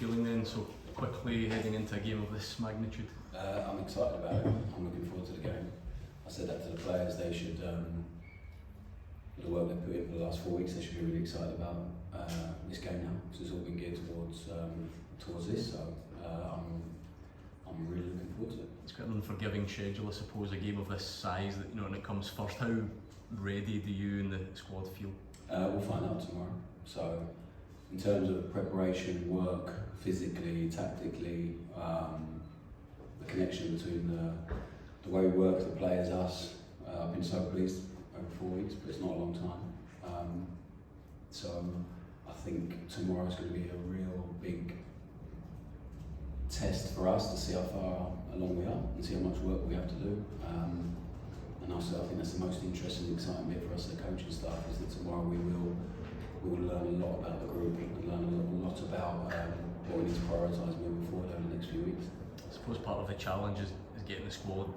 feeling then, so quickly heading into a game of this magnitude? I'm excited about it. I'm looking forward to the game. I said that to the players. They should, the work they've put in for the last 4 weeks, they should be really excited about this game now, because it's all been geared towards this. So I'm really looking forward to it. It's quite an unforgiving schedule, I suppose, a game of this size, that, you know, when it comes first. How ready do you and the squad feel? We'll find out tomorrow. So, in terms of preparation, work, physically, tactically, the connection between the way we work, the players, us, I've been so pleased over 4 weeks, but it's not a long time. So, I think tomorrow's going to be a real big test for us to see how far along we are and see how much work we have to do. And also, I think that's the most interesting and exciting bit for us, the coaching staff, is that tomorrow we will learn a lot about the group and learn a lot about what we need to prioritise moving forward over the next few weeks. I suppose part of the challenge is getting the squad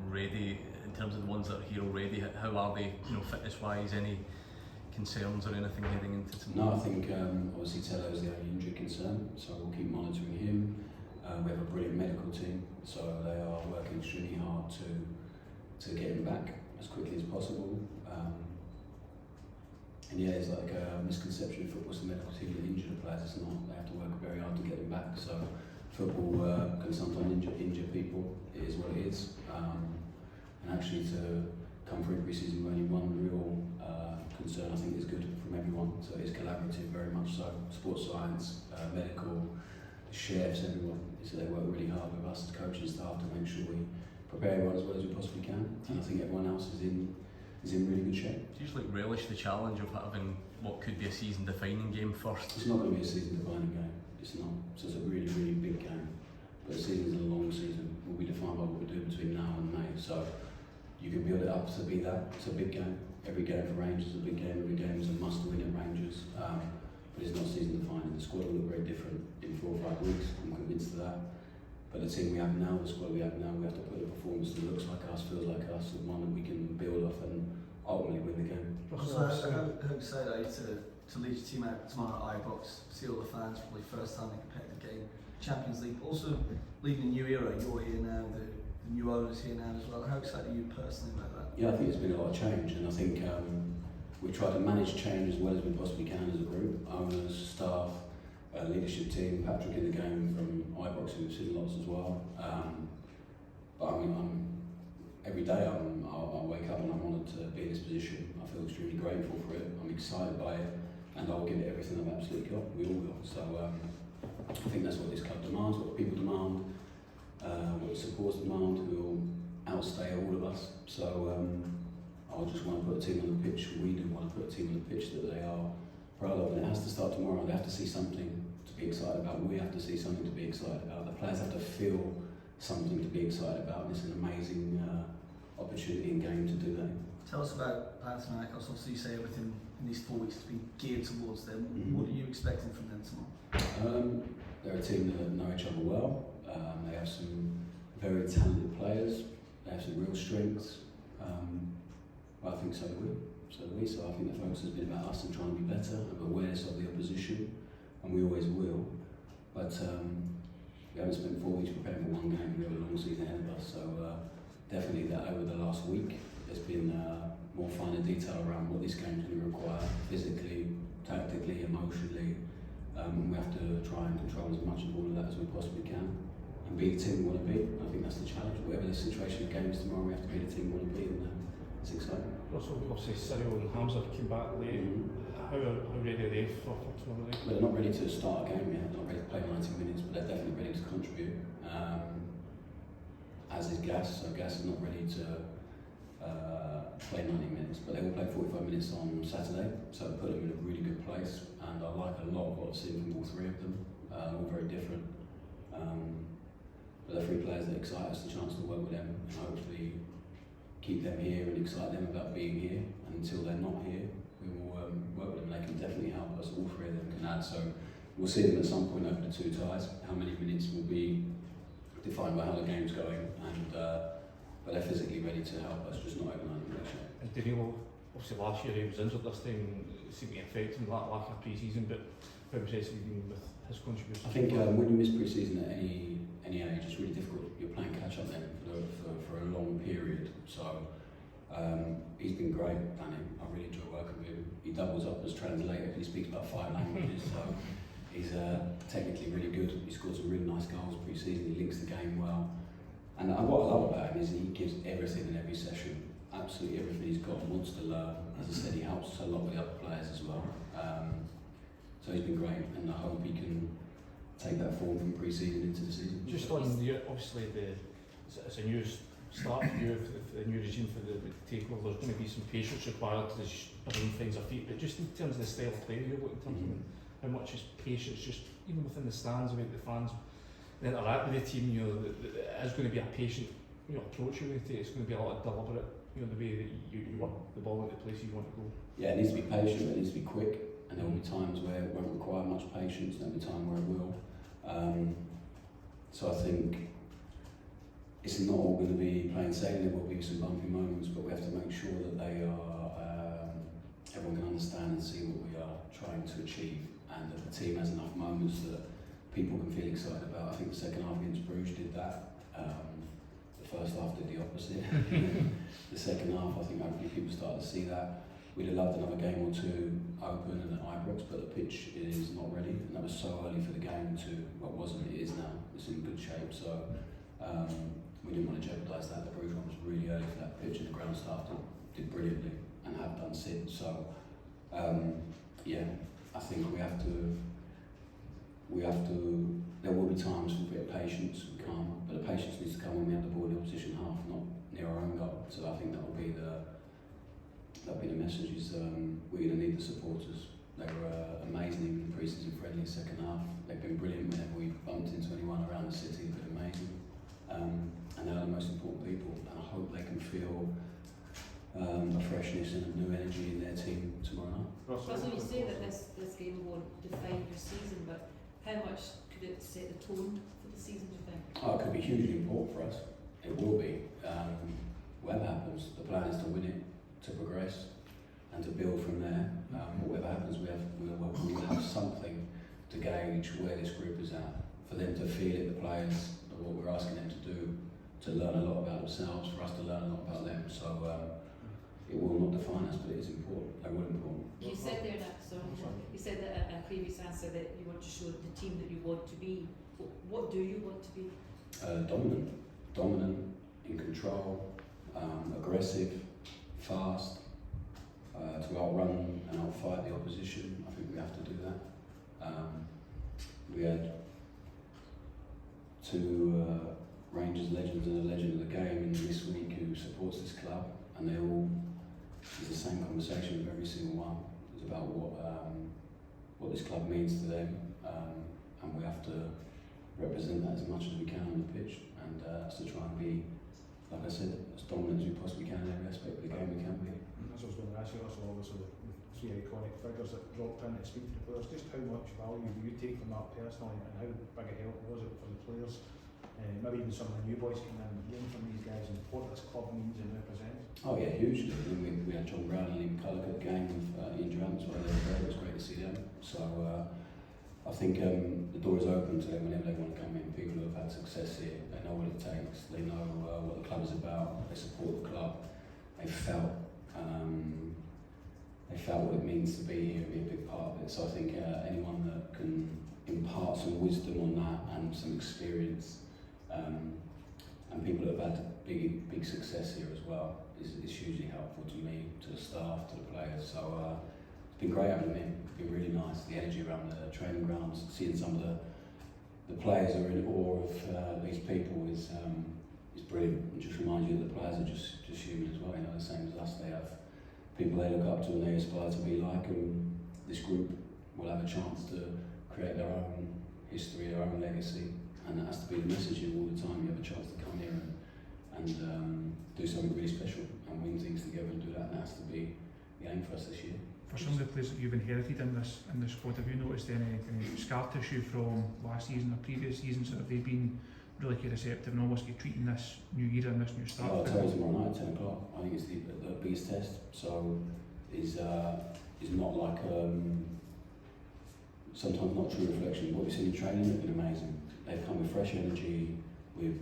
ready. In terms of the ones that are here already, how are they, you know, fitness-wise? Any concerns or anything heading into tomorrow? No, I think obviously Tello is the only injury concern, so we'll keep monitoring him. We have a brilliant medical team, so they are working extremely hard to get him back as quickly as possible. And yeah, it's like a misconception in football, the medical team that injure the players. It's not. They have to work very hard to get them back. So football can sometimes injure people. It is what it is. And actually to come through pre-season with only one real concern, I think is good from everyone. So it is collaborative, very much so. Sports science, medical, chefs, everyone. So they work really hard with us as coaching staff to make sure we prepare everyone as well as we possibly can. And I think everyone else is in really good shape. Do you just relish the challenge of having what could be a season-defining game first? It's not going to be a season-defining game. It's not. So it's a really, really big game. But the season's a long season. We'll be defined by what we do between now and May. So you can build it up to be that. It's a big game. Every game for Rangers is a big game. Every game is a must-win at Rangers. But it's not season-defining. The squad will look very different in 4 or 5 weeks. I'm convinced of that. But the team we have now, the squad we have now, we have to put a performance that looks like us, feels like us, and one that we can build off and ultimately win the game. How excited are you to lead your team out tomorrow at iBox, see all the fans, probably first time in a competitive game, Champions League, also leading a new era. You're here now, the new owners here now as well. How excited are you personally about that? Yeah, I think it's been a lot of change, and I think we try to manage change as well as we possibly can as a group, owners, staff, leadership team, Patrick in the game from iBox, who we've seen lots as well. But I mean, every day I wake up and I'm honoured to be in this position. I feel extremely grateful for it. I'm excited by it, and I'll give it everything I've absolutely got. We all will. So I think that's what this club demands, what people demand, what the supporters demand, who will outstay all of us. So I just want to put a team on the pitch. We do want to put a team on the pitch that they are proud of, and it has to start tomorrow. They have to see something to be excited about. We have to see something to be excited about. The players have to feel something to be excited about, and it's an amazing opportunity and game to do that. Tell us about Panathinaikos. Obviously, you say everything in these 4 weeks has been geared towards them. Mm-hmm. What are you expecting from them tomorrow? They're a team that know each other well. They have some very talented players. They have some real strengths. But I think so do we. So I think the focus has been about us and trying to be better, and awareness of the opposition, and we always will. But we haven't spent 4 weeks preparing for one game. We have a long season ahead of us. So definitely that over the last week, there's been more finer detail around what this game's going to require, physically, tactically, emotionally. We have to try and control as much of all of that as we possibly can, and be the team we want to be. I think that's the challenge. Whatever the situation of games tomorrow, we have to be the team we want to be, and it's exciting. Also, obviously, Cyril and Hamza came back late. How ready are they for tomorrow night? Well, they're not ready to start a game yet. They're not ready to play 90 minutes, but they're definitely ready to contribute. As is Gas. So Gas is not ready to play 90 minutes, but they will play 45 minutes on Saturday. So it put them in a really good place, and I like a lot of what I've seen from all 3 of them. All very different. But they're 3 players that excite us, the chance to work with them, and hopefully keep them here and excite them about being here. And until they're not here, we will work with them. They can definitely help us. All 3 of them can add. So we'll see them at some point over the 2 ties. How many minutes will be defined by how the game's going, and but they're physically ready to help us, just not over 90 minutes yet. And Danilo, obviously last year he was injured, this time seemed to affect him, that lack of pre-season, but how impressive you've been with his contribution? I think when you miss pre-season at any age, it's really difficult. You're playing catch up then for a long period. So he's been great, Danny. I really enjoy working with him. He doubles up as translator. He speaks about 5 languages, so he's technically really good. He scored some really nice goals pre-season. He links the game well. And what I love about him is he gives everything in every session. Absolutely everything he's got and wants to learn. As I said, he helps a lot with the other players as well. So he's been great, and I hope he can take that form from pre-season into the season. Just on the, obviously it's a new start for you, the new regime for the takeover. There's going to be some patience required as everyone finds their feet, but just in terms of the style of play you're looking at, how much is patience, just even within the stands, about the fans interact with the team, you know, it's going to be a patient, you know, approach you're going to take. It's going to be a lot of deliberate, you know, the way that you want the ball into the place you want to go. Yeah, it needs to be patient, it needs to be quick, and there will be times where it won't require much patience, there'll be time where it will. So I think it's not all going to be plain sailing. There will be some bumpy moments, but we have to make sure that they are, everyone can understand and see what we are trying to achieve, and that the team has enough moments that people can feel excited about. I think the second half against Bruges did that. The first half did the opposite. The second half, I think hopefully people started to see that. We'd have loved another game or two open and at Ibrox, but the pitch is not ready, and that was so early for the game to, well, it wasn't, it is now. It's in good shape, so we didn't want to jeopardise that. The Bruges one was really early for that pitch, and the ground staff did brilliantly and have done since. So yeah, I think we have to. There will be times for a bit of patience and calm, but the patience needs to come when we have the ball in the opposition half, not near our own goal. So I think that'll be the message. Is we're going to need the supporters. They were amazing in the pre-season friendly second half. They've been brilliant whenever we bumped into anyone around the city. They've been amazing, and they're the most important people. And I hope they can feel a freshness and a new energy in their team tomorrow night. Russell, you say that this game won't define your season, but how much could it set the tone for the season, do you think? Oh, it could be hugely important for us. It will be. Whatever happens, the plan is to win it, to progress, and to build from there. Whatever happens, we'll have something to gauge where this group is at, for them to feel it, the players, what we're asking them to do, to learn a lot about themselves, for us to learn a lot about them. So it will not define us, but it is important. They're all important. You said there that, you said that a previous answer that you want to show the team that you want to be. What do you want to be? Dominant, in control, aggressive, fast, to outrun and outfight the opposition. I think we have to do that. We had 2 Rangers legends and a legend of the game in this week who supports this club, and they all, it's the same conversation with every single one. It's about what this club means to them, and we have to represent that as much as we can on the pitch, and to try and be, like I said, as dominant as we possibly can in every aspect of the game we can be. As I was going to ask you, also obviously the 3 iconic figures that dropped in to speak to the players, just how much value do you take from that personally, and how big a help was it for the players? Maybe even some of the new boys coming in, learning from these guys and what this club means and represents. Oh yeah, hugely. I mean, we had John Brown and Liam Culloch at the game with Ian Durant as well. It was great to see them. So I think the door is open to them whenever they want to come in. People who have had success here, they know what it takes. They know what the club is about. They support the club. They felt what it means to be here and be a big part of it. So I think anyone that can impart some wisdom on that and some experience, and people that have had big success here as well is hugely helpful to me, to the staff, to the players. So it's been great having them in. It's been really nice. The energy around the training grounds, seeing some of the players who are in awe of these people is brilliant. It just reminds you that the players are just human as well. You know, the same as us. They have people they look up to and they aspire to be like. And this group will have a chance to create their own history, their own legacy. And that has to be the message all the time. You have a chance to come here and do something really special and win things together and do that. And that has to be the aim for us this year. For some of the players that you've inherited in this squad, have you noticed any scar tissue from last season or previous seasons? Have they been really receptive and almost treating this new era and this new start? I'll tell you tomorrow night at 10 o'clock. I think it's the biggest test. So is not like sometimes not true reflection. What we've seen in training has been amazing. They've come with fresh energy, with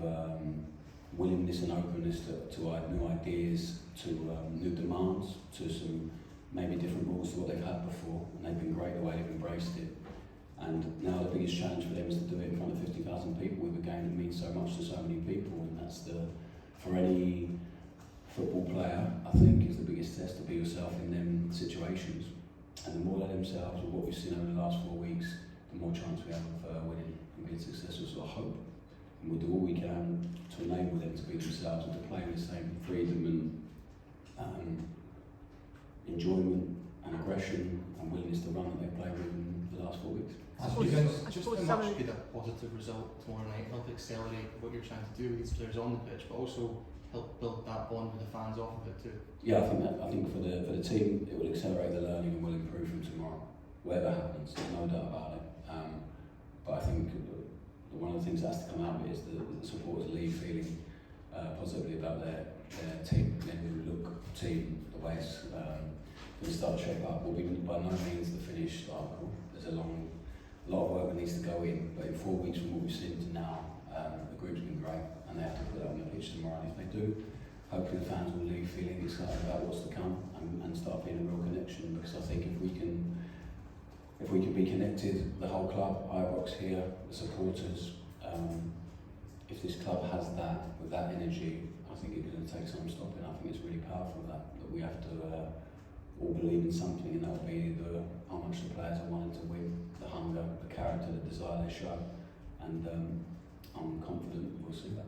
willingness and openness to new ideas, to new demands, to some maybe different rules to what they've had before, and they've been great the way they've embraced it. And now the biggest challenge for them is to do it in front of 50,000 people with a game that means so much to so many people, and that's for any football player, I think, is the biggest test, to be yourself in them situations. And the more they're themselves, with what we've seen over the last 4 weeks, the more chance we have of winning and being successful. So I hope, and we'll do all we can to enable them to be themselves and to play with the same freedom and enjoyment and aggression and willingness to run that they've played with in the last 4 weeks. Just how much could a positive result tomorrow night help accelerate what you're trying to do with these players on the pitch, but also help build that bond with the fans off of it too? Yeah, I think for the team it will accelerate the learning and will improve from tomorrow. Whatever happens, there's no doubt about it. But I think one of the things that has to come out of it is the supporters leave feeling positively about their team, their new look team, the way it's going to start to shape up. Will be by no means the finished article. There's a lot of work that needs to go in, but in 4 weeks from what we've seen to now, the group's been great, and they have to put that on the pitch tomorrow. And if they do, hopefully the fans will leave feeling excited about what's to come and start feeling a real connection. Because I think if we can be connected, the whole club, Ibrox here, the supporters, if this club has that with that energy, I think it's going to take some stopping. I think it's really powerful that we have to all believe in something, and that will be how much the players are wanting to win, the hunger, the character, the desire they show, and I'm confident we'll see that.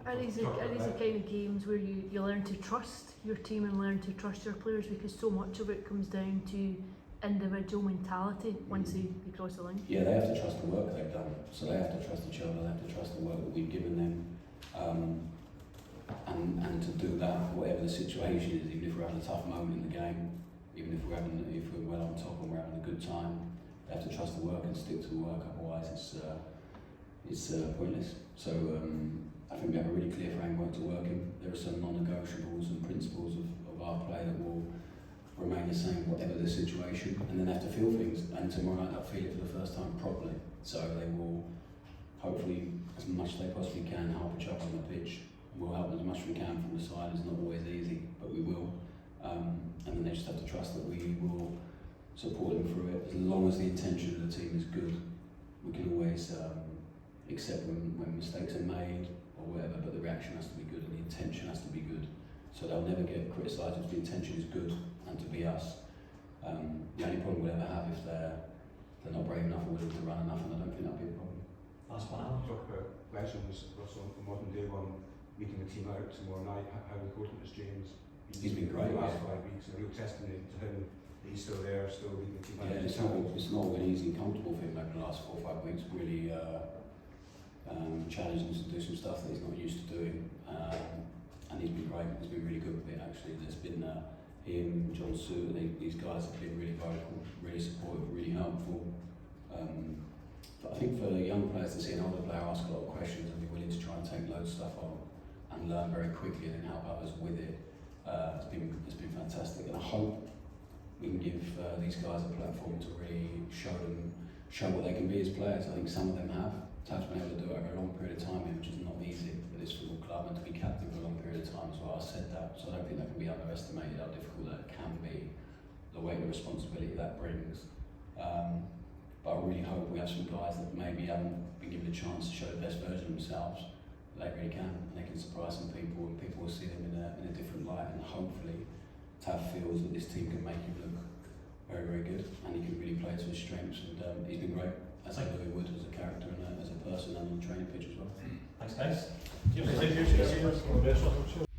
Are these the kind of games where you learn to trust your team and learn to trust your players, because so much of it comes down to individual mentality once they cross the line? Yeah, they have to trust the work they've done, so they have to trust each other, they have to trust the work that we've given them, and to do that, whatever the situation is, even if we're having a tough moment in the game, even if we're well on top and we're having a good time, they have to trust the work and stick to the work, otherwise it's pointless. So I think we have a really clear framework to work in. There are some non-negotiables and principles of our play that will remain the same whatever the situation, and then they have to feel things, and tomorrow night they'll feel it for the first time properly. So they will hopefully, as much as they possibly can, help each other on the pitch. We'll help as much as we can from the side. It's not always easy, but we will. And then they just have to trust that we will support them through it. As long as the intention of the team is good, we can always accept when mistakes are made or whatever, but the reaction has to be good and the intention has to be good. So they'll never get criticised if the intention is good and to be us. The only problem we'll ever have if they're not brave enough or willing to run enough, and I don't think that'll be a problem. Last one, I'll talk about legends, Russell, the modern day one, meeting the team out tomorrow night. How important is James? He's been great. The last 5 weeks, a real testimony to him. He's still there, still leading the team out. Yeah, it's not been easy and comfortable for him over the last 4 or 5 weeks. Really challenging to do some stuff that he's not used to doing, and he's been great. He's been really good with it actually. There's been him, John Sue, these guys have been really vocal, really supportive, really helpful. But I think for young players to see an older player ask a lot of questions and be willing to try and take loads of stuff on and learn very quickly and then help others with it, it's been fantastic. And I hope we can give these guys a platform to really show what they can be as players. I think some of them have. Tav's been able to do it over a long period of time, which is not easy with this football club, and to be captain for a long period of time as well. I said that, so I don't think that can be underestimated how difficult that can be, the weight of responsibility that brings. But I really hope we have some guys that maybe haven't been given a chance to show the best version of themselves. They really can, and they can surprise some people, and people will see them in a different light. And hopefully, Tav feels that this team can make him look very, very good, and he can really play to his strengths. And he's been great, as I know he would, as a character and as a person, and on the training pitch as well. Thanks, guys. Cheers.